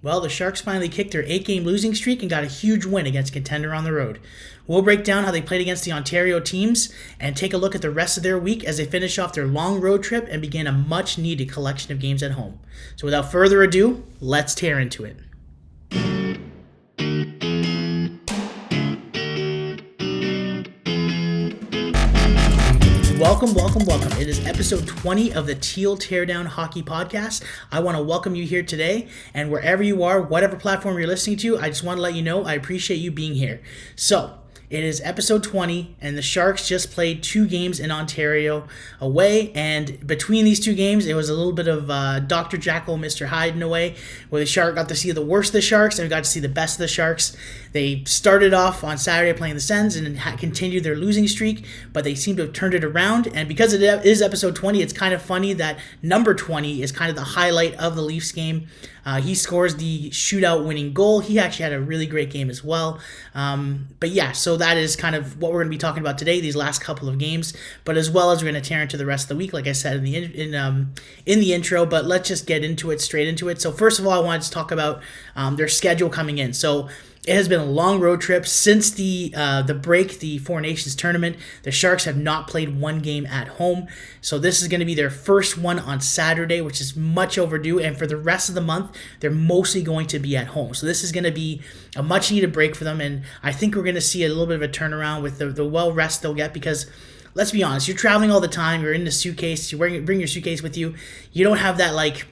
Well, the Sharks finally kicked their 8-game losing streak and got a huge win against Contender on the road. We'll break down how they played against the Ontario teams and take a look at the rest of their week as they finish off their long road trip and begin a much-needed collection of games at home. So without further ado, let's tear into it. Welcome. It is episode 20 of the Teal Teardown Hockey Podcast. I want to welcome you here today, and wherever you are, whatever platform you're listening to, I just want to let you know I appreciate you being here. So, it is episode 20, and the Sharks just played 2 games in Ontario away, and between these 2 games, it was a little bit of Dr. Jekyll, Mr. Hyde in a way, where the Shark got to see the worst of the Sharks, and we got to see the best of the Sharks. They started off on Saturday playing the Sens and continued their losing streak, but they seem to have turned it around, and because it is episode 20, it's kind of funny that number 20 is kind of the highlight of the Leafs game. He scores the shootout winning goal. He actually had a really great game as well. But yeah, so that is kind of what we're going to be talking about today, these last couple of games. But as well as we're going to tear into the rest of the week, like I said in the intro. But let's just get straight into it. So first of all, I wanted to talk about their schedule coming in. So it has been a long road trip since the break, the Four Nations tournament. The Sharks have not played one game at home. So this is going to be their first one on Saturday, which is much overdue. And for the rest of the month, they're mostly going to be at home. So this is going to be a much needed break for them. And I think we're going to see a little bit of a turnaround with the well rest they'll get, because let's be honest, you're traveling all the time. You're in the suitcase. You bring your suitcase with you. You don't have that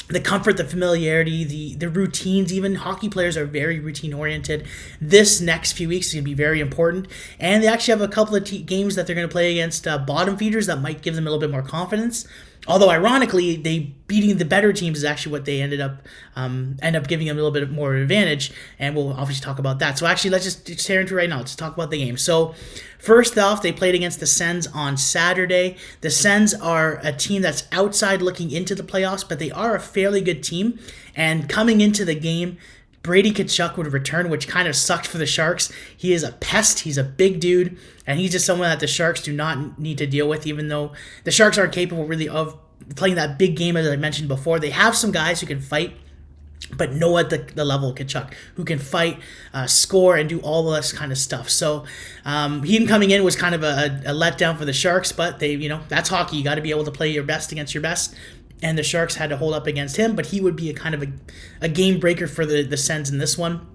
the comfort, the familiarity, the routines. Even hockey players are very routine oriented. This next few weeks is going to be very important, and they actually have a couple of games that they're going to play against bottom feeders that might give them a little bit more confidence. Although ironically, they beating the better teams is actually what they end up giving them a little bit more advantage, and we'll obviously talk about that. So actually, let's just tear into it right now. Let's talk about the game. So first off, they played against the Sens on Saturday. The Sens are a team that's outside looking into the playoffs, but they are a fairly good team. And coming into the game, Brady Tkachuk would return, which kind of sucked for the Sharks. He is a pest. He's a big dude, and he's just someone that the Sharks do not need to deal with, even though the Sharks aren't capable really of playing that big game, as I mentioned before. They have some guys who can fight, but no at the level of Tkachuk, who can fight, score, and do all of this kind of stuff. So him coming in was kind of a letdown for the Sharks, but that's hockey. You got to be able to play your best against your best. And the Sharks had to hold up against him, but he would be a game breaker for the Sens in this one.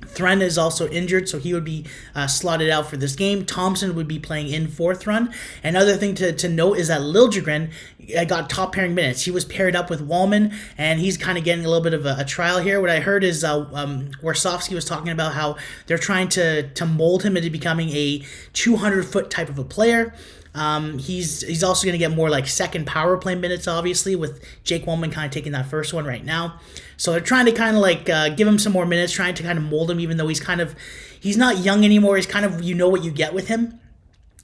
Thrun is also injured, so he would be slotted out for this game. Thompson would be playing in for Thrun. Another thing to note is that Liljegren got top pairing minutes. He was paired up with Wallman, and he's kind of getting a little bit of a trial here. What I heard is Warsofsky was talking about how they're trying to mold him into becoming a 200-foot type of a player. He's also going to get more like second power play minutes, obviously, with Jake Wallman kind of taking that first one right now. So they're trying to kind of give him some more minutes, trying to kind of mold him, even though he's not young anymore. He's kind of, what you get with him.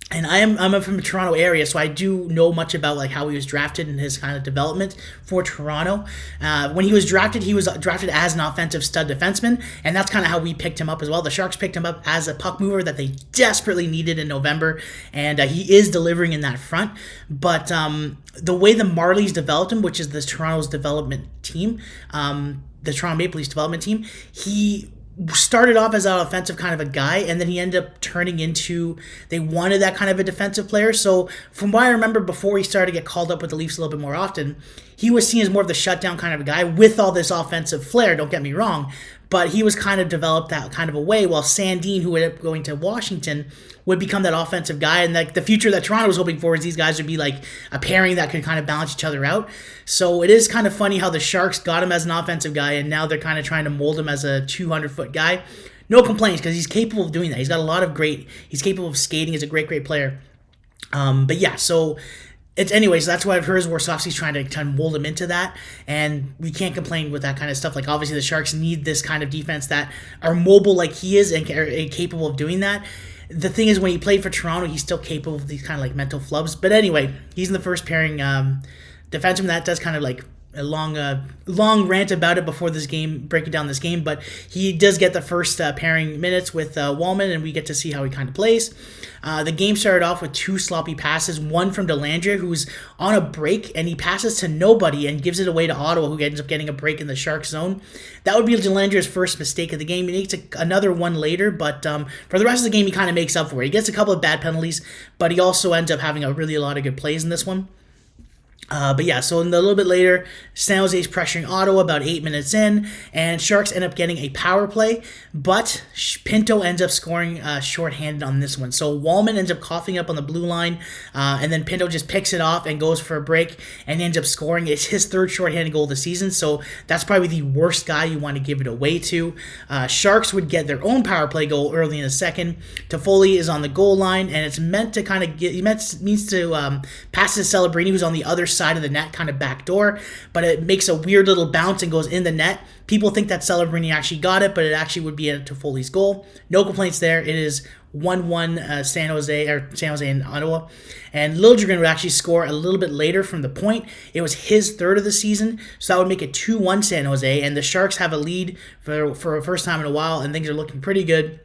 And I'm from the Toronto area, so I do know much about how he was drafted and his kind of development for Toronto. When he was drafted as an offensive stud defenseman, and that's kind of how we picked him up as well. The Sharks picked him up as a puck mover that they desperately needed in November, and he is delivering in that front. But the way the Marlies developed him, which is the Toronto's development team, the Toronto Maple Leafs development team, he started off as an offensive kind of a guy, and then he ended up turning into, they wanted that kind of a defensive player. So from what I remember, before he started to get called up with the Leafs a little bit more often, he was seen as more of the shutdown kind of a guy with all this offensive flair, don't get me wrong, but he was kind of developed that kind of a way, while Sandin, who ended up going to Washington, would become that offensive guy. And the future that Toronto was hoping for is these guys would be a pairing that could kind of balance each other out. So it is kind of funny how the Sharks got him as an offensive guy, and now they're kind of trying to mold him as a 200-foot guy. No complaints, because he's capable of doing that. He's got he's capable of skating. He's a great player. But yeah, so anyways, that's what I've heard is Warsofsky's trying to kind of mold him into that, and we can't complain with that kind of stuff. Obviously the Sharks need this kind of defense that are mobile like he is and are capable of doing that. The thing is, when he played for Toronto, he's still capable of these kind of mental flubs. But anyway, he's in the first pairing defenseman. That does kind of long rant about it before this game, breaking down this game, but he does get the first pairing minutes with Wallman, and we get to see how he kind of plays. The game started off with 2 sloppy passes, one from Dellandrea, who's on a break, and he passes to nobody and gives it away to Ottawa, who ends up getting a break in the Sharks zone. That would be Dellandrea's first mistake of the game. He makes another one later, but for the rest of the game, he kind of makes up for it. He gets a couple of bad penalties, but he also ends up having a lot of good plays in this one. But yeah, so a little bit later, San Jose's pressuring Ottawa about 8 minutes in, and Sharks end up getting a power play, but Pinto ends up scoring shorthanded on this one. So Wallman ends up coughing up on the blue line, and then Pinto just picks it off and goes for a break, and he ends up scoring. It's his 3rd shorthanded goal of the season, so that's probably the worst guy you want to give it away to. Sharks would get their own power play goal early in the second. Toffoli is on the goal line, and it's meant to kind of means to pass to Celebrini, who's on the other side of the net, kind of backdoor, but it makes a weird little bounce and goes in the net. People think that Celebrini actually got it, but it actually would be a Toffoli's goal. No complaints there. It is 1-1 San Jose and Ottawa. And Liljegren would actually score a little bit later from the point. It was his 3rd of the season, so that would make it 2-1 San Jose, and the Sharks have a lead for a first time in a while, and things are looking pretty good.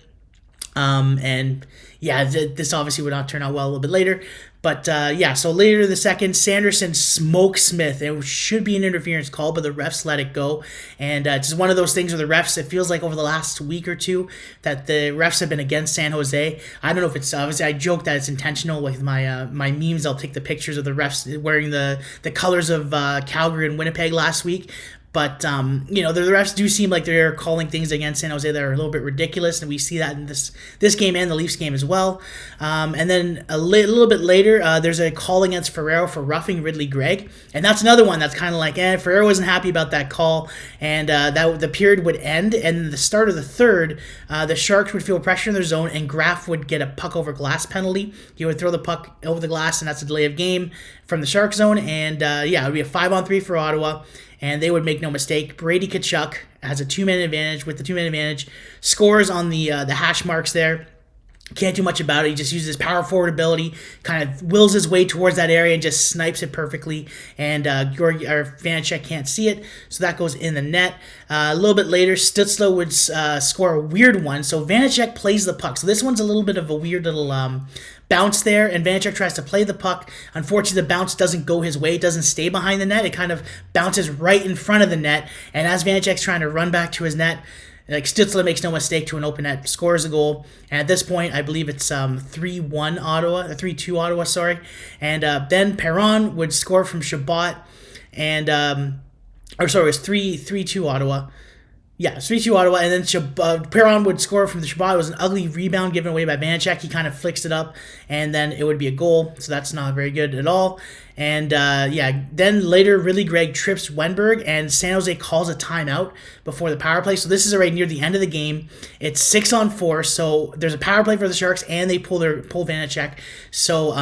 And yeah, this obviously would not turn out well a little bit later. But yeah, so later in the second, Sanderson smokes Smith. It should be an interference call, but the refs let it go. And it's just one of those things where the refs, it feels like over the last week or two that the refs have been against San Jose. I don't know if it's, obviously I joke that it's intentional with my my memes. I'll take the pictures of the refs wearing the colors of Calgary and Winnipeg last week. But, you know, the refs do seem like they're calling things against San Jose that are a little bit ridiculous, and we see that in this game and the Leafs game as well. And then a little bit later, there's a call against Ferrero for roughing Ridley Gregg, and that's another one that's kind of like, Ferrero wasn't happy about that call, and that the period would end, and the start of the third, the Sharks would feel pressure in their zone, and Graf would get a puck over glass penalty. He would throw the puck over the glass, and that's a delay of game from the Shark zone, and yeah, it would be a 5-on-3 for Ottawa. And they would make no mistake. Brady Tkachuk has a 2-minute advantage. With the 2-minute advantage, scores on the hash marks there. Can't do much about it. He just uses his power forward ability, kind of wills his way towards that area and just snipes it perfectly. And Vanacek can't see it, so that goes in the net. A little bit later, Stützle would score a weird one. So Vanacek plays the puck. So this one's a little bit of a weird little bounce there, and Vanacek tries to play the puck. Unfortunately, the bounce doesn't go his way. It doesn't stay behind the net. It kind of bounces right in front of the net. And as Vanacek's trying to run back to his net, like Stützle makes no mistake to an open net, scores a goal, and at this point, I believe it's 3-1 Ottawa, 3-2 Ottawa, sorry. And then Perron would score from Chabot, and it was 3-2 Ottawa. Yeah, 3-2 Ottawa, and then Perron would score from the Chabot. It was an ugly rebound given away by Vanacek. He kind of flicks it up, and then it would be a goal, so that's not very good at all. And yeah, then later, Ridley Gregg trips Wenberg, and San Jose calls a timeout before the power play. So this is right near the end of the game. It's 6-on-4, so there's a power play for the Sharks, and they pull Vanacek. So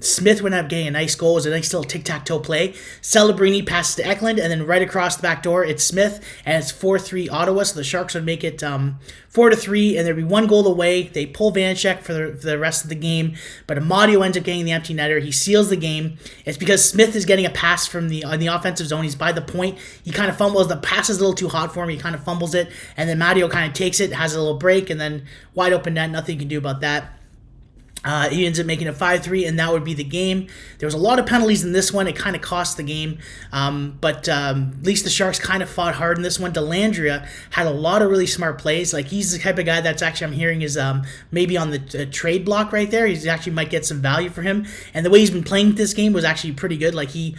Smith would end up getting a nice goal. It was a nice little tic-tac-toe play. Celebrini passes to Eklund, and then right across the back door, it's Smith, and it's 4-3 Ottawa. So the Sharks would make it 4-3, and there'd be one goal away. They pull Vanacek for the rest of the game, but Amadio ends up getting the empty netter. He seals the game. It's because Smith is getting a pass from the offensive zone. He's by the point. He kind of fumbles. The pass is a little too hot for him. He kind of fumbles it, and then Amadio kind of takes it, has a little break, and then wide open net. Nothing you can do about that. He ends up making it 5-3, and that would be the game. There was a lot of penalties in this one. It kind of cost the game, but at least the Sharks kind of fought hard in this one. Dellandrea had a lot of really smart plays. Like, he's the type of guy that's actually, I'm hearing, is maybe on the trade block right there. He's actually might get some value for him, and the way he's been playing this game was actually pretty good. Like, he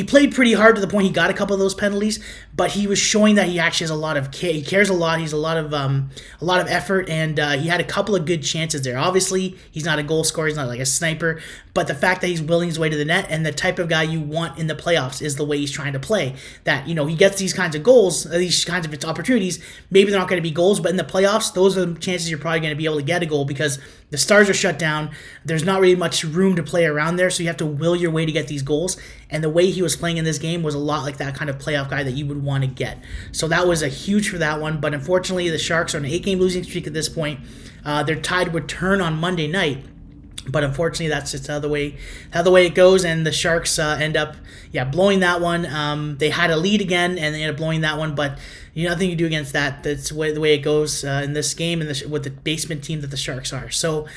played pretty hard to the point he got a couple of those penalties, but he was showing that he actually has a lot of he cares a lot. He's a lot of effort, and he had a couple of good chances there. Obviously, he's not a goal scorer. He's not like a sniper, but the fact that he's willing his way to the net and the type of guy you want in the playoffs is the way he's trying to play. That, you know, he gets these kinds of goals, these kinds of opportunities. Maybe they're not going to be goals, but in the playoffs, those are the chances you're probably going to be able to get a goal because the Stars are shut down. There's not really much room to play around there, so you have to will your way to get these goals. And the way he was playing in this game was a lot like that kind of playoff guy that you would want to get. So that was a huge for that one. But unfortunately, the Sharks are on an 8-game losing streak at this point. Their tide would turn on Monday night. But unfortunately, that's just how the way it goes, and the Sharks end up blowing that one. They had a lead again, and they ended up blowing that one. But nothing you do against that. That's the way it goes in this game, and with the basement team that the Sharks are. So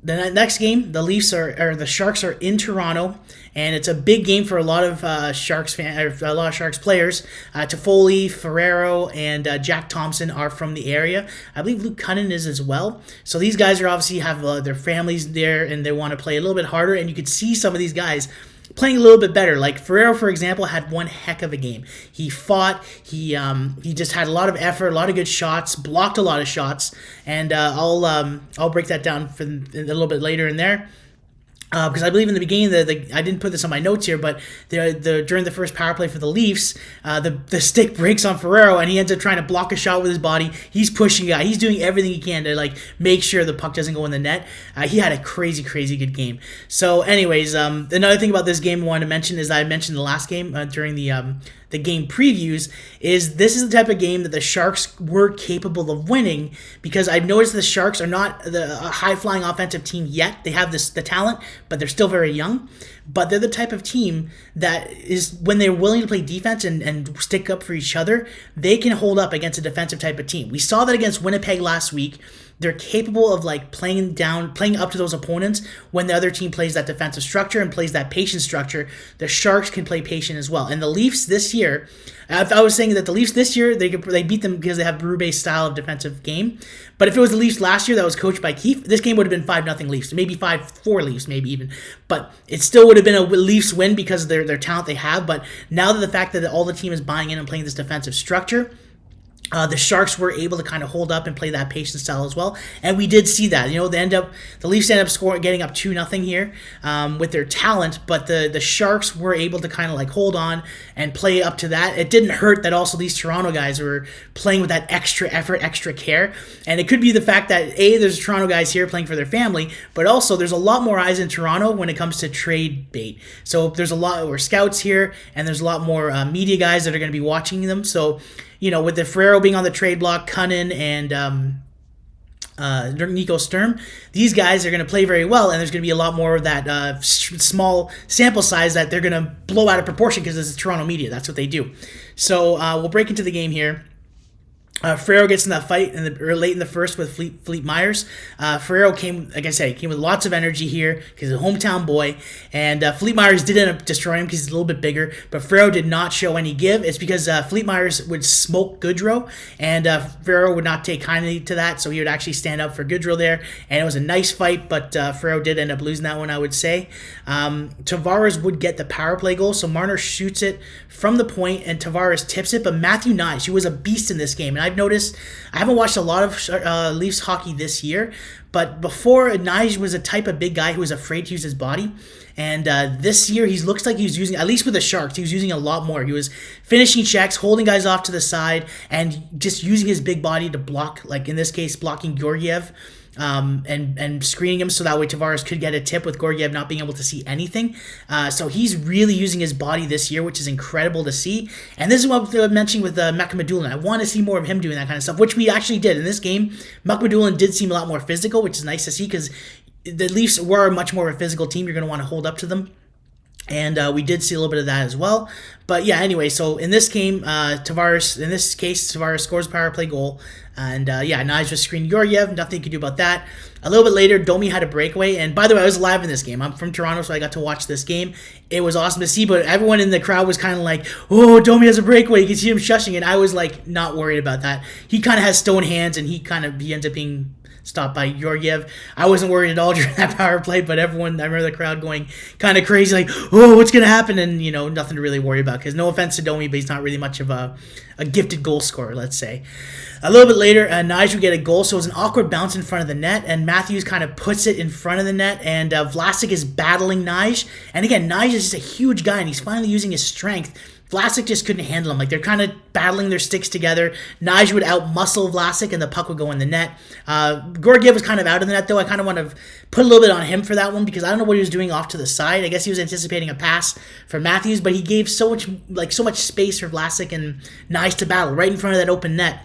the next game, the Sharks are in Toronto, and it's a big game for a lot of Sharks players. Toffoli, Ferrero, and Jack Thompson are from the area. I believe Luke Cunnin is as well. So these guys are obviously have their families there, and they want to play a little bit harder. And you could see some of these guys playing a little bit better. Like Ferrero, for example, had one heck of a game. He fought. He just had a lot of effort, a lot of good shots, blocked a lot of shots, and I'll break that down a little bit later in there. Because I believe in the beginning, I didn't put this on my notes here, but during the first power play for the Leafs, the stick breaks on Ferrero, and he ends up trying to block a shot with his body. He's pushing a guy. He's doing everything he can to make sure the puck doesn't go in the net. He had a crazy, crazy good game. So, anyways, another thing about this game I wanted to mention is that I mentioned the last game during the game previews, is this is the type of game that the Sharks were capable of winning, because I've noticed the Sharks are not a high-flying offensive team yet. They have the talent, but they're still very young. But they're the type of team that is, when they're willing to play defense and stick up for each other, they can hold up against a defensive type of team. We saw that against Winnipeg last week. They're capable of playing up to those opponents when the other team plays that defensive structure and plays that patient structure. The Sharks can play patient as well. And the Leafs this year, I was saying that the Leafs this year, they beat them because they have Berube's style of defensive game. But if it was the Leafs last year that was coached by Keefe, this game would have been 5-0 Leafs, maybe 5-4 Leafs, maybe even. But it still would have been a Leafs win because of their talent they have. But now that the fact that all the team is buying in and playing this defensive structure, the Sharks were able to kind of hold up and play that patient style as well, and we did see that. The Leafs end up getting up 2-0 here with their talent, but the Sharks were able to kind of hold on and play up to that. It didn't hurt that also these Toronto guys were playing with that extra effort, extra care, and it could be the fact that there's Toronto guys here playing for their family, but also there's a lot more eyes in Toronto when it comes to trade bait. So there's a lot more scouts here, and there's a lot more media guys that are going to be watching them. So with the Ferrero being on the trade block, Cunnin and Nico Sturm, these guys are going to play very well, and there's going to be a lot more of that small sample size that they're going to blow out of proportion because it's Toronto media. That's what they do. So we'll break into the game here. Ferrero gets in that fight late in the first with Fleet Myers. Ferrero came with lots of energy here because he's a hometown boy, and Fleet Myers did end up destroying him because he's a little bit bigger, but Ferrero did not show any give. It's because Fleet Myers would smoke Goodrow, and Ferrero would not take kindly to that, so he would actually stand up for Goodrow there, and it was a nice fight, but Ferrero did end up losing that one, I would say. Tavares would get the power play goal, so Marner shoots it from the point, and Tavares tips it, but Matthew Nyes, who was a beast in this game, and I've noticed, I haven't watched a lot of Leafs hockey this year, but before, Nyes was a type of big guy who was afraid to use his body, and this year he looks like he's using, at least with the Sharks, he was using a lot more. He was finishing checks, holding guys off to the side, and just using his big body to block, like in this case, blocking Georgiev, and screening him so that way Tavares could get a tip with Georgiev not being able to see anything. So he's really using his body this year, which is incredible to see. And this is what I mentioned with Mekmadulin. I want to see more of him doing that kind of stuff, which we actually did in this game. Mekmadulin did seem a lot more physical, which is nice to see because the Leafs were much more of a physical team. You're going to want to hold up to them. And we did see a little bit of that as well. But yeah, anyway, so in this game, Tavares scores a power play goal. And Nyes just screened Georgiev. Nothing you could do about that. A little bit later, Domi had a breakaway. And by the way, I was live in this game. I'm from Toronto, so I got to watch this game. It was awesome to see, but everyone in the crowd was kind of like, oh, Domi has a breakaway. You can see him shushing. And I was like, not worried about that. He kind of has stone hands, and he ends up being stopped by Georgiev. I wasn't worried at all during that power play, but everyone, I remember the crowd going kind of crazy, like, oh, what's going to happen? And, nothing to really worry about, because no offense to Domi, but he's not really much of a gifted goal scorer, let's say. A little bit later, Nyes would get a goal, so it was an awkward bounce in front of the net, and Matthews kind of puts it in front of the net, and Vlasic is battling Nyes. And again, Nyes is just a huge guy, and he's finally using his strength. Vlasic just couldn't handle him. Like, they're kind of battling their sticks together. Nyes would out-muscle Vlasic, and the puck would go in the net. Georgiev was kind of out of the net, though. I kind of want to put a little bit on him for that one, because I don't know what he was doing off to the side. I guess he was anticipating a pass for Matthews, but he gave so much space for Vlasic and Nyes to battle right in front of that open net.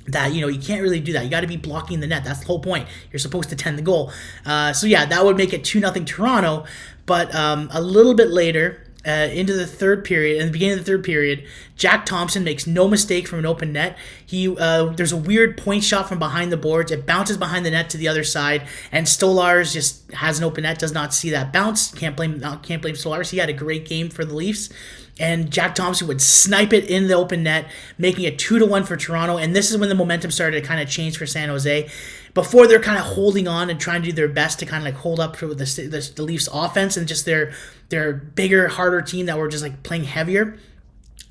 that, you can't really do that. You got to be blocking the net. That's the whole point. You're supposed to tend the goal. So yeah, that would make it 2-0 Toronto. But a little bit later, into the third period, in the beginning of the third period, Jack Thompson makes no mistake from an open net. There's a weird point shot from behind the boards. It bounces behind the net to the other side, and Stolarz just has an open net, does not see that bounce. Can't blame Stolarz. He had a great game for the Leafs. And Jack Thompson would snipe it in the open net, making it 2-1 for Toronto. And this is when the momentum started to kind of change for San Jose. Before, they're kind of holding on and trying to do their best to kind of like hold up for the Leafs offense and just their bigger, harder team that were just like playing heavier.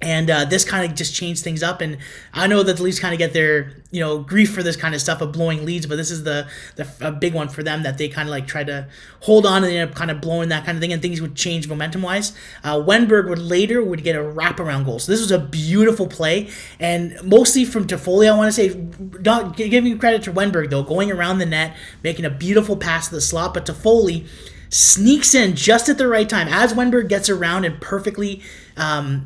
And this kind of just changed things up. And I know that the Leafs kind of get their grief for this kind of stuff of blowing leads, but this is a big one for them that they kind of like tried to hold on and they end up kind of blowing that kind of thing, and things would change momentum wise. Wenberg would get a wraparound goal. So this was a beautiful play, and mostly from Toffoli. I want to say, not giving credit to Wenberg though, going around the net, making a beautiful pass to the slot, but Toffoli sneaks in just at the right time as Wenberg gets around and perfectly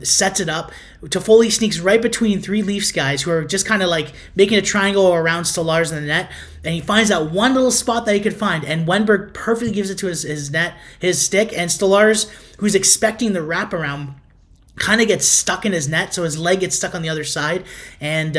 sets it up. Toffoli sneaks right between three Leafs guys who are just kind of like making a triangle around Stolarz in the net, and he finds that one little spot that he could find, and Wenberg perfectly gives it to his stick, and Stolarz, who's expecting the wraparound, kind of gets stuck in his net, so his leg gets stuck on the other side, and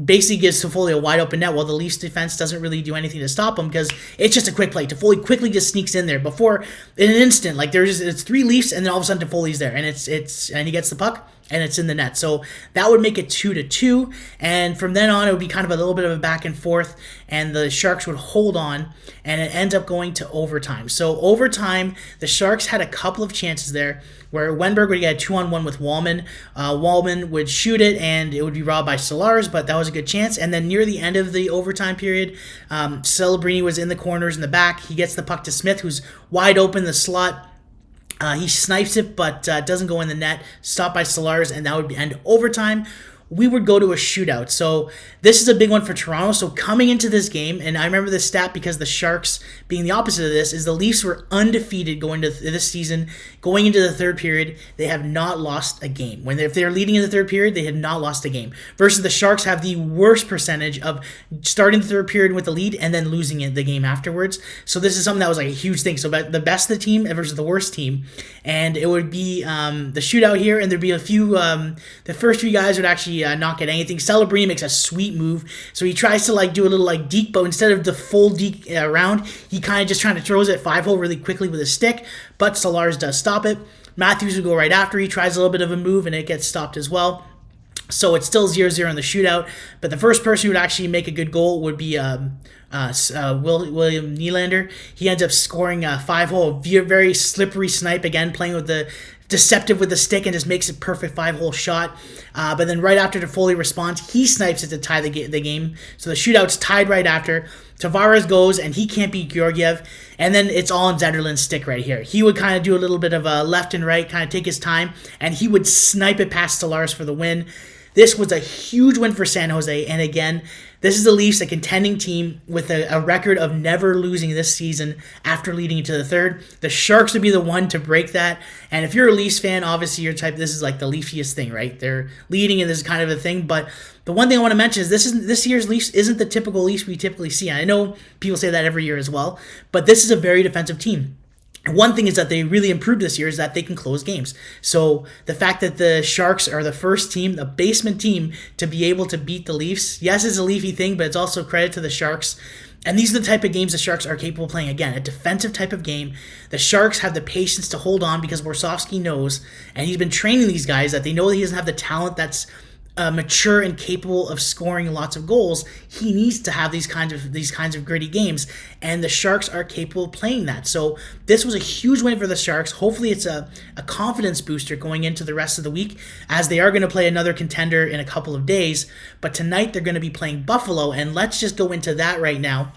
basically gives Toffoli a wide open net, while the Leafs defense doesn't really do anything to stop him because it's just a quick play. Toffoli quickly just sneaks in there before, in an instant, like it's three Leafs, and then all of a sudden Toffoli's there, and and he gets the puck, and it's in the net. So that would make it 2-2, and from then on it would be kind of a little bit of a back and forth, and the Sharks would hold on, and it ends up going to overtime. So overtime, the Sharks had a couple of chances there where Wenberg would get a 2-on-1 with Wallman. Wallman would shoot it, and it would be robbed by Stolarz, but that was a good chance. And then near the end of the overtime period, Celebrini was in the corners in the back. He gets the puck to Smith, who's wide open in the slot. He snipes it, but doesn't go in the net. Stopped by Stolarz, and that would end overtime. We would go to a shootout. So this is a big one for Toronto. So coming into this game, and I remember this stat because the Sharks, being the opposite of this, is the Leafs were undefeated going to this season. Going into the third period, they have not lost a game. If they're leading in the third period, they had not lost a game. Versus the Sharks have the worst percentage of starting the third period with the lead and then losing the game afterwards. So this is something that was like a huge thing. So the best of the team versus the worst team. And it would be the shootout here, and there'd be a few, the first few guys would actually not get anything. Celebrini makes a sweet move, so he tries to like do a little like deke, but instead of the full deke around, he kind of just trying to throws it 5-hole really quickly with his stick, but Stolarz does stop it. Matthews would go right after. He tries a little bit of a move, and it gets stopped as well. So it's still 0-0 in the shootout, but the first person who would actually make a good goal would be William Nylander. He ends up scoring a 5-hole, very slippery snipe, again playing with the deceptive with the stick, and just makes a perfect 5-hole shot. But then right after Toffoli responds, he snipes it to tie the game. So the shootout's tied right after. Tavares goes, and he can't beat Georgiev. And then it's all on Zetterlund's stick right here. He would kind of do a little bit of a left and right, kind of take his time, and he would snipe it past Stolarz for the win. This was a huge win for San Jose, and again, this is the Leafs, a contending team with a record of never losing this season after leading into the third. The Sharks would be the one to break that, and if you're a Leafs fan, obviously you're type, this is like the Leafiest thing, right? They're leading, and this is kind of a thing, but the one thing I want to mention is this year's Leafs isn't the typical Leafs we typically see. I know people say that every year as well, but this is a very defensive team. One thing is that they really improved this year is that they can close games. So the fact that the Sharks are the first team, the basement team, to be able to beat the Leafs, yes, it's a Leafy thing, but it's also credit to the Sharks. And these are the type of games the Sharks are capable of playing. Again, a defensive type of game. The Sharks have the patience to hold on because Warsofsky knows, and he's been training these guys, that they know that he doesn't have the talent that's mature and capable of scoring lots of goals. He needs to have these kinds of gritty games, and the Sharks are capable of playing that. So this was a huge win for the Sharks. Hopefully it's a confidence booster going into the rest of the week, as they are going to play another contender in a couple of days. But tonight they're going to be playing Buffalo, and let's just go into that right now.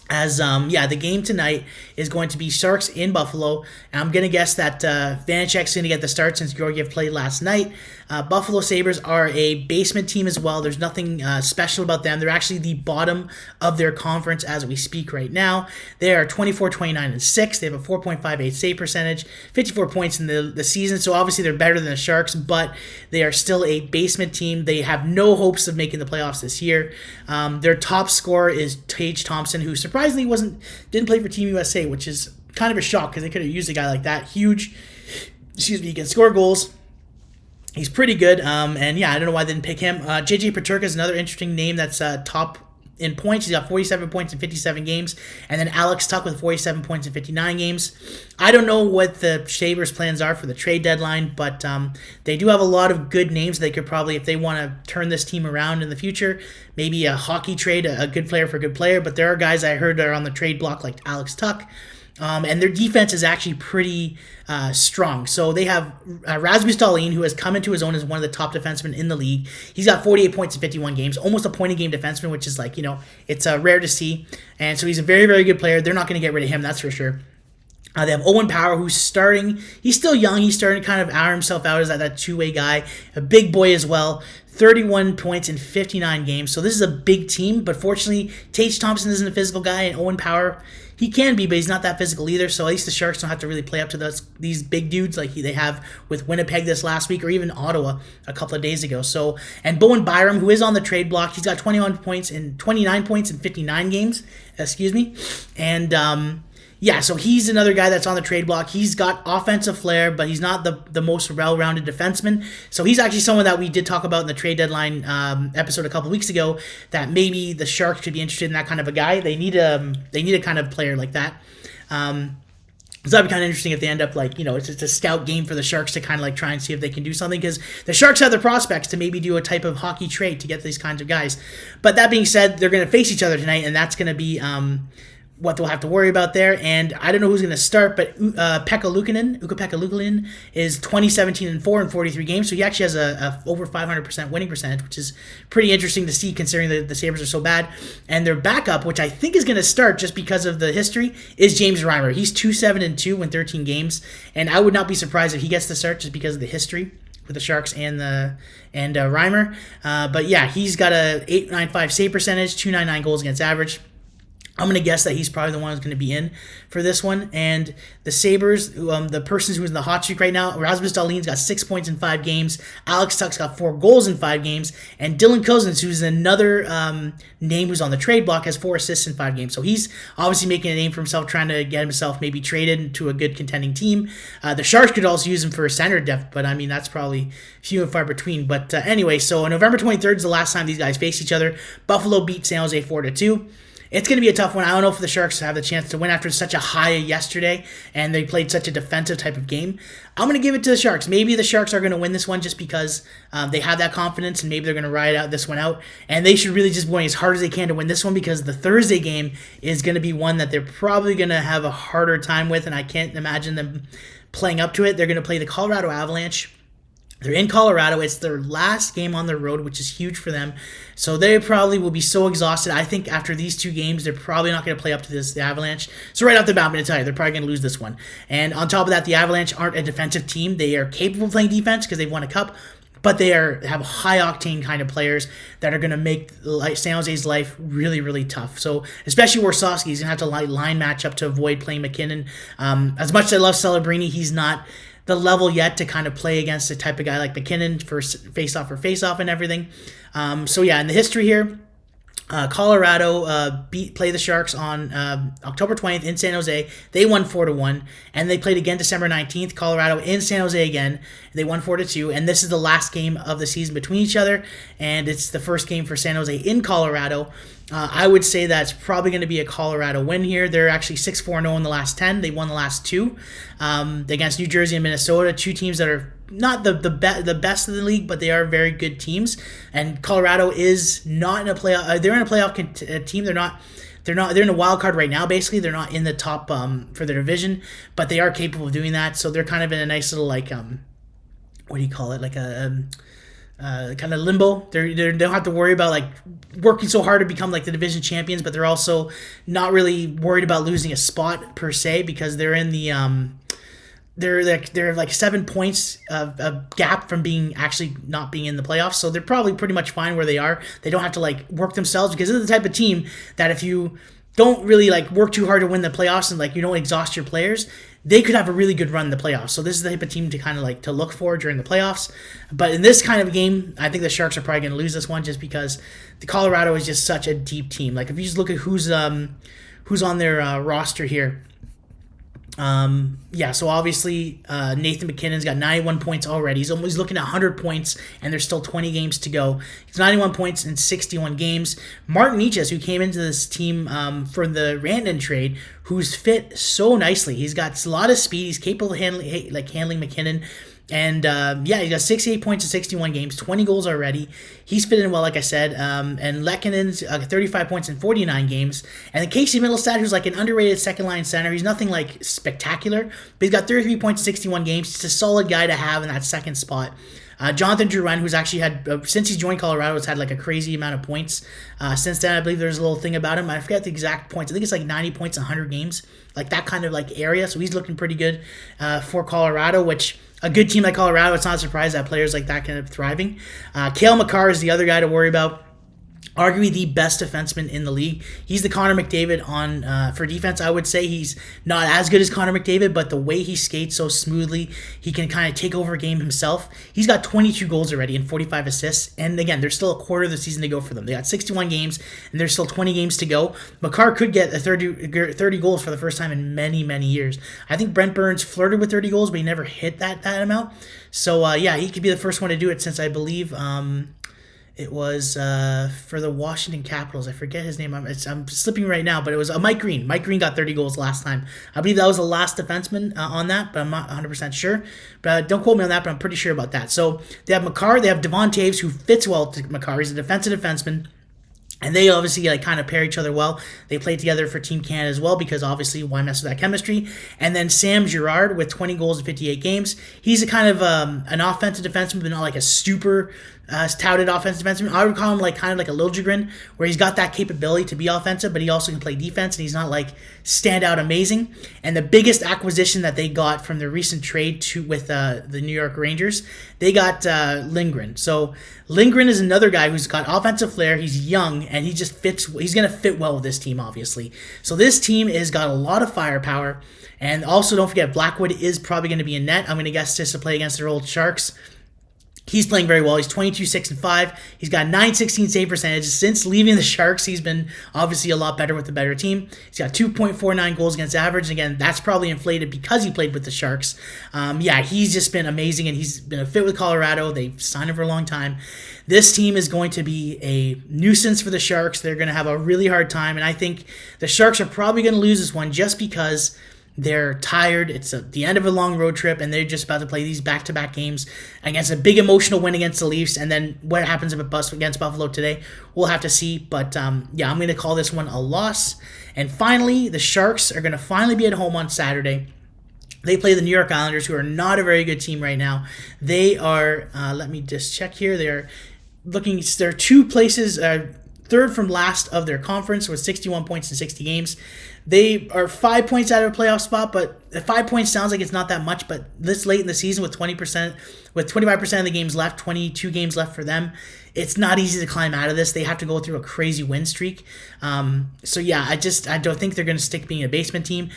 As the game tonight is going to be Sharks in Buffalo. And I'm gonna guess that Vanecek's gonna get the start since Georgiev played last night. Buffalo Sabres are a basement team as well. There's nothing special about them. They're actually the bottom of their conference as we speak right now. They are 24, 29, and 6. They have a 4.58 save percentage, 54 points in the season. So obviously they're better than the Sharks, but they are still a basement team. They have no hopes of making the playoffs this year. Their top scorer is Tage Thompson, who surprisingly didn't play for Team USA, which is kind of a shock because they could have used a guy like that. Huge, he can score goals. He's pretty good, and I don't know why they didn't pick him. JJ Peterka is another interesting name that's top in points. He's got 47 points in 57 games, and then Alex Tuch with 47 points in 59 games. I don't know what the Sabres' plans are for the trade deadline, but they do have a lot of good names. They could probably, if they want to turn this team around in the future, maybe a hockey trade, a good player for a good player, but there are guys I heard that are on the trade block like Alex Tuch. And their defense is actually pretty strong. So they have Rasmus Dahlin, who has come into his own as one of the top defensemen in the league. He's got 48 points in 51 games, almost a point-a-game defenseman, which is it's rare to see. And so he's a very, very good player. They're not going to get rid of him, that's for sure. They have Owen Power, who's starting. He's still young. He's starting to kind of iron himself out as that two-way guy. A big boy as well. 31 points in 59 games. So this is a big team, but fortunately, Tage Thompson isn't a physical guy, and Owen Power, he can be, but he's not that physical either. So at least the Sharks don't have to really play up to these big dudes like they have with Winnipeg this last week, or even Ottawa a couple of days ago. So, and Bowen Byram, who is on the trade block, he's got 29 points in 59 games. And so he's another guy that's on the trade block. He's got offensive flair, but he's not the most well-rounded defenseman. So he's actually someone that we did talk about in the trade deadline episode a couple weeks ago, that maybe the Sharks could be interested in that kind of a guy. They need a kind of player like that. So that'd be kind of interesting if they end up it's a scout game for the Sharks to kind of try and see if they can do something, because the Sharks have the prospects to maybe do a type of hockey trade to get these kinds of guys. But that being said, they're going to face each other tonight, and that's going to be what they'll have to worry about there. And I don't know who's going to start, but Pekka Luukkonen is 20-17-4 in 43 games, so he actually has a over 500% winning percentage, which is pretty interesting to see considering that the Sabres are so bad. And their backup, which I think is going to start just because of the history, is James Reimer. He's 2-7-2 in 13 games, and I would not be surprised if he gets the start just because of the history with the Sharks and Reimer. But yeah, he's got a .895 save percentage, .299 goals against average. I'm going to guess that he's probably the one who's going to be in for this one. And the Sabres, the person who's in the hot streak right now, Rasmus Dahlin's got 6 points in 5 games. Alex Tuch's got 4 goals in 5 games. And Dylan Cozens, who's another name who's on the trade block, has 4 assists in 5 games. So he's obviously making a name for himself, trying to get himself maybe traded to a good contending team. The Sharks could also use him for center depth, but I mean, that's probably few and far between. But anyway, so November 23rd is the last time these guys face each other. Buffalo beat San Jose 4-2. It's going to be a tough one. I don't know if the Sharks have the chance to win after such a high yesterday and they played such a defensive type of game. I'm going to give it to the Sharks. Maybe the Sharks are going to win this one just because they have that confidence, and maybe they're going to ride out this one out. And they should really just play as hard as they can to win this one, because the Thursday game is going to be one that they're probably going to have a harder time with, and I can't imagine them playing up to it. They're going to play the Colorado Avalanche. They're in Colorado. It's their last game on the road, which is huge for them. So they probably will be so exhausted. I think after these 2 games, they're probably not going to play up to the Avalanche. So right off the bat, I'm going to tell you, they're probably going to lose this one. And on top of that, the Avalanche aren't a defensive team. They are capable of playing defense because they've won a cup, but they have high-octane kind of players that are going to make San Jose's life really, really tough. So especially Warsawski, he's going to have to line match up to avoid playing McKinnon. As much as I love Celebrini, he's not the level yet to kind of play against a type of guy like McKinnon for face-off and everything. So yeah, in the history here, Colorado play the Sharks on October 20th in San Jose. They won 4-1, and they played again December 19th. Colorado in San Jose again. They won 4-2, and this is the last game of the season between each other, and it's the first game for San Jose in Colorado. I would say that's probably going to be a Colorado win here. They're actually 6-4-0 in the last 10. They won the last 2 against New Jersey and Minnesota, 2 teams that are not the best of the league, but they are very good teams. And Colorado is not in a playoff. They're in a playoff team. They're in a wild card right now. Basically, they're not in the top for their division, but they are capable of doing that. So they're kind of in a nice little what do you call it? Like a kind of limbo. They don't have to worry about like working so hard to become like the division champions, but they're also not really worried about losing a spot per se because they're in the they're like 7 points of gap from being actually not being in the playoffs. So they're probably pretty much fine where they are. They don't have to like work themselves because they're the type of team that if you don't really like work too hard to win the playoffs and like you don't exhaust your players, they could have a really good run in the playoffs. So this is the type of team to kind of like to look for during the playoffs. But in this kind of game, I think the Sharks are probably going to lose this one just because the Colorado is just such a deep team. Like if you just look at who's on their roster here. So obviously Nathan MacKinnon's got 91 points already. He's almost looking at 100 points, and there's still 20 games to go. He's 91 points in 61 games. Martin Necas, who came into this team for the Rantanen trade, who's fit so nicely. He's got a lot of speed. He's capable of handling MacKinnon. And he's got 68 points in 61 games, 20 goals already. He's fit in well, like I said. And Lekkonen's 35 points in 49 games. And then Casey Middlestad, who's like an underrated second line center. He's nothing like spectacular, but he's got 33 points in 61 games. He's a solid guy to have in that second spot. Jonathan Drouin, who's actually had, since he's joined Colorado, has had like a crazy amount of points. Since then, I believe there's a little thing about him. I forget the exact points. I think it's like 90 points in 100 games, like that kind of like area. So he's looking pretty good for Colorado, which a good team like Colorado, it's not a surprise that players like that kind of thriving. Cale Makar is the other guy to worry about. Arguably the best defenseman in the league. He's the Connor McDavid on for defense. I would say he's not as good as Connor McDavid, but the way he skates so smoothly, he can kind of take over a game himself. He's got 22 goals already and 45 assists. And again, there's still a quarter of the season to go for them. They got 61 games, and there's still 20 games to go. Makar could get a 30 goals for the first time in many, many years. I think Brent Burns flirted with 30 goals, but he never hit that amount. So, he could be the first one to do it since I believe... it was for the Washington Capitals. I forget his name. I'm slipping right now, but it was Mike Green. Mike Green got 30 goals last time. I believe that was the last defenseman on that, but I'm not 100% sure. But don't quote me on that, but I'm pretty sure about that. So they have Makar. They have Devon Taves, who fits well to Makar. He's a defensive defenseman. And they obviously like kind of pair each other well. They play together for Team Canada as well because obviously why mess with that chemistry? And then Sam Girard with 20 goals in 58 games. He's a kind of an offensive defenseman, but not like a super touted offensive defenseman. I would call him like kind of like a Liljegren, where he's got that capability to be offensive, but he also can play defense, and he's not like stand out amazing. And the biggest acquisition that they got from the recent trade with the New York Rangers, they got Lindgren. So Lindgren is another guy who's got offensive flair. He's young, and he just fits. He's going to fit well with this team, obviously. So this team has got a lot of firepower. And also, don't forget, Blackwood is probably going to be in net. I'm going to guess just to play against their old Sharks. He's playing very well. He's 22-6-5. He's got .916 save percentage. Since leaving the Sharks, he's been obviously a lot better with the better team. He's got 2.49 goals against average. And again, that's probably inflated because he played with the Sharks. He's just been amazing, and he's been a fit with Colorado. They've signed him for a long time. This team is going to be a nuisance for the Sharks. They're going to have a really hard time, and I think the Sharks are probably going to lose this one just because they're tired. It's the end of a long road trip, and they're just about to play these back-to-back games against a big emotional win against the Leafs. And then what happens if it busts against Buffalo today, we'll have to see. But I'm going to call this one a loss. And finally, the Sharks are going to finally be at home on Saturday. They play the New York Islanders, who are not a very good team right now. They are, let me just check here. They're two places, third from last of their conference with 61 points in 60 games. They are 5 points out of a playoff spot, but 5 points sounds like it's not that much. But this late in the season, with 25% of the games left, 22 games left for them, it's not easy to climb out of this. They have to go through a crazy win streak. I don't think they're going to stick being a basement team.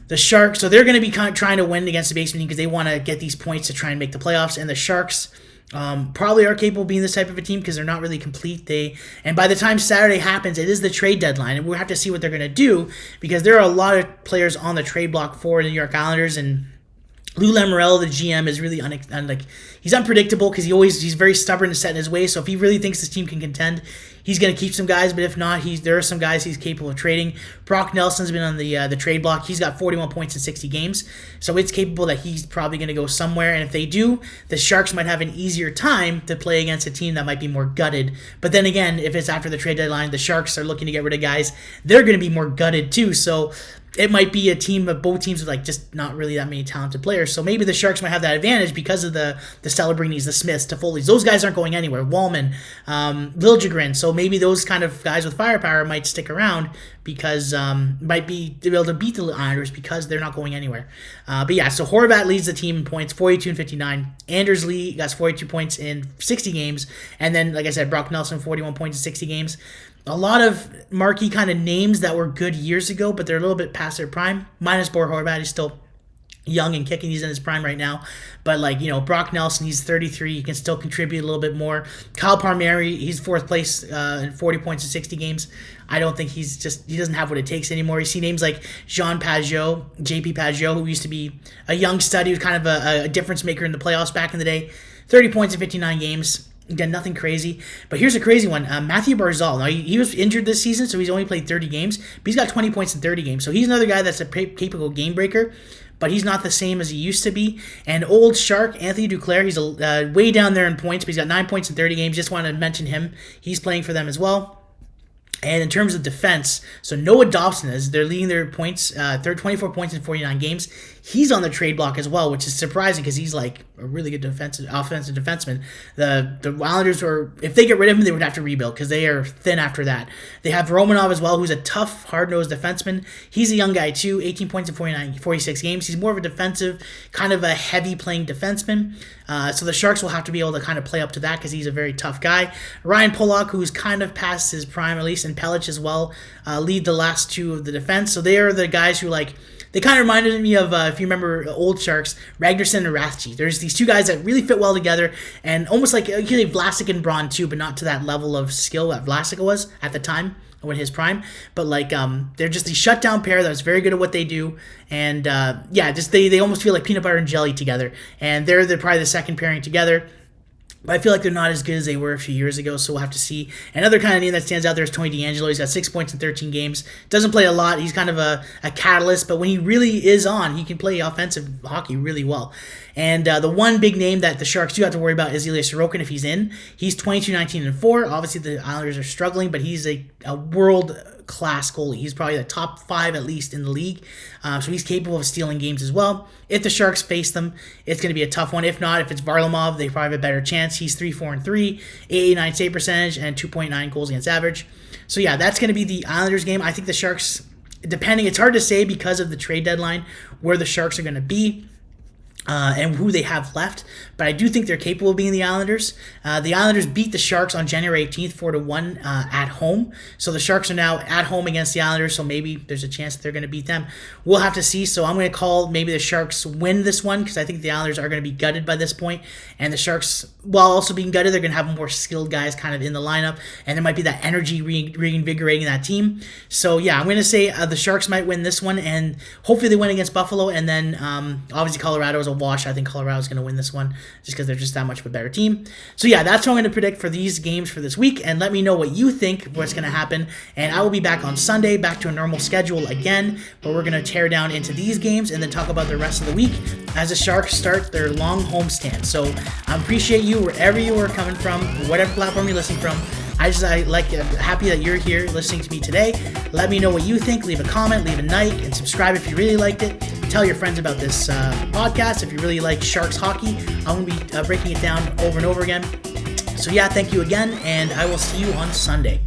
The Sharks, so they're going to be trying to win against the basement team because they want to get these points to try and make the playoffs. And the Sharks probably are capable of being this type of a team because they're not really complete. And by the time Saturday happens, it is the trade deadline, and we'll have to see what they're going to do because there are a lot of players on the trade block for the New York Islanders, and Lou Lamoriello, the GM, is really he's unpredictable because he's very stubborn and set in his ways. So if he really thinks this team can contend, he's going to keep some guys. But if not, there are some guys he's capable of trading. Brock Nelson's been on the trade block. He's got 41 points in 60 games, so it's capable that he's probably going to go somewhere. And if they do, the Sharks might have an easier time to play against a team that might be more gutted. But then again, if it's after the trade deadline, the Sharks are looking to get rid of guys, they're going to be more gutted too. So it might be a team of both teams with like just not really that many talented players. So maybe the Sharks might have that advantage because of the Celebrinis, the Smiths, Toffoli's. Those guys aren't going anywhere. Wallman, Liljegren. So maybe those kind of guys with firepower might stick around because might be able to beat the Islanders because they're not going anywhere. But yeah, so Horvat leads the team in points, 42 and 59. Anders Lee got 42 points in 60 games. And then, like I said, Brock Nelson, 41 points in 60 games. A lot of marquee kind of names that were good years ago, but they're a little bit past their prime. Minus Bo Horvat, he's still young and kicking. He's in his prime right now. But Brock Nelson, he's 33. He can still contribute a little bit more. Kyle Palmieri, he's fourth place in 40 points in 60 games. I don't think he doesn't have what it takes anymore. You see names like Jean Pageau, JP Pageau, who used to be a young stud. He was kind of a difference maker in the playoffs back in the day. 30 points in 59 games. Again, nothing crazy. But here's a crazy one. Matthew Barzal. Now, he was injured this season, so he's only played 30 games. But he's got 20 points in 30 games. So he's another guy that's a capable game breaker. But he's not the same as he used to be. And old Shark, Anthony Duclair, he's way down there in points. But he's got 9 points in 30 games. Just wanted to mention him. He's playing for them as well. And in terms of defense, so Noah Dobson they're leading their points, 24 points in 49 games. He's on the trade block as well, which is surprising because he's like a really good offensive defenseman. The Islanders, if they get rid of him, they would have to rebuild because they are thin after that. They have Romanov as well, who's a tough, hard-nosed defenseman. He's a young guy too, 18 points in 46 games. He's more of a defensive, kind of a heavy-playing defenseman. So the Sharks will have to be able to kind of play up to that because he's a very tough guy. Ryan Pollock, who's kind of past his prime at least, and Pellich as well, lead the last two of the defense. So they are the guys who they kind of reminded me of, if you remember old Sharks, Ragnarsson and Rathje. There's these two guys that really fit well together, and almost like Vlasic and Braun too, but not to that level of skill that Vlasic was at the time when his prime. But they're just the shutdown pair that's very good at what they do, and they almost feel like peanut butter and jelly together. And they're probably the second pairing together. But I feel like they're not as good as they were a few years ago, so we'll have to see. Another kind of name that stands out there is Tony DeAngelo. He's got 6 points in 13 games. Doesn't play a lot. He's kind of a catalyst, but when he really is on, he can play offensive hockey really well. And the one big name that the Sharks do have to worry about is Ilya Sorokin if he's in. He's 22, 19, and 4. Obviously, the Islanders are struggling, but he's a world-class goalie. He's probably the top 5 at least in the league. So he's capable of stealing games as well. If the Sharks face them, it's going to be a tough one. If not, if it's Varlamov, they probably have a better chance. He's 3-4-3, 889 save percentage, and 2.9 goals against average. So yeah, that's going to be the Islanders game. I think the Sharks, it's hard to say because of the trade deadline where the Sharks are going to be. And who they have left, but I do think they're capable of being the Islanders. The Islanders beat the Sharks on January 18th, 4-1 at home. So the Sharks are now at home against the Islanders, so maybe there's a chance that they're going to beat them. We'll have to see, so I'm going to call maybe the Sharks win this one because I think the Islanders are going to be gutted by this point, and the Sharks, while also being gutted, they're going to have more skilled guys kind of in the lineup, and there might be that energy reinvigorating that team. So yeah, I'm going to say the Sharks might win this one, and hopefully they win against Buffalo, and then obviously Colorado is a wash. I think Colorado's going to win this one just because they're just that much of a better team. So yeah, that's what I'm going to predict for these games for this week, and let me know what you think what's going to happen. And I will be back on Sunday, back to a normal schedule again, where we're going to tear down into these games and then talk about the rest of the week as the Sharks start their long homestand. So I appreciate you wherever you are coming from, whatever platform you're listening from. Happy that you're here listening to me today. Let me know what you think. Leave a comment, leave a like, and subscribe if you really liked it. Tell your friends about this podcast if you really like Sharks hockey. I'm going to be breaking it down over and over again. So yeah, thank you again, and I will see you on Sunday.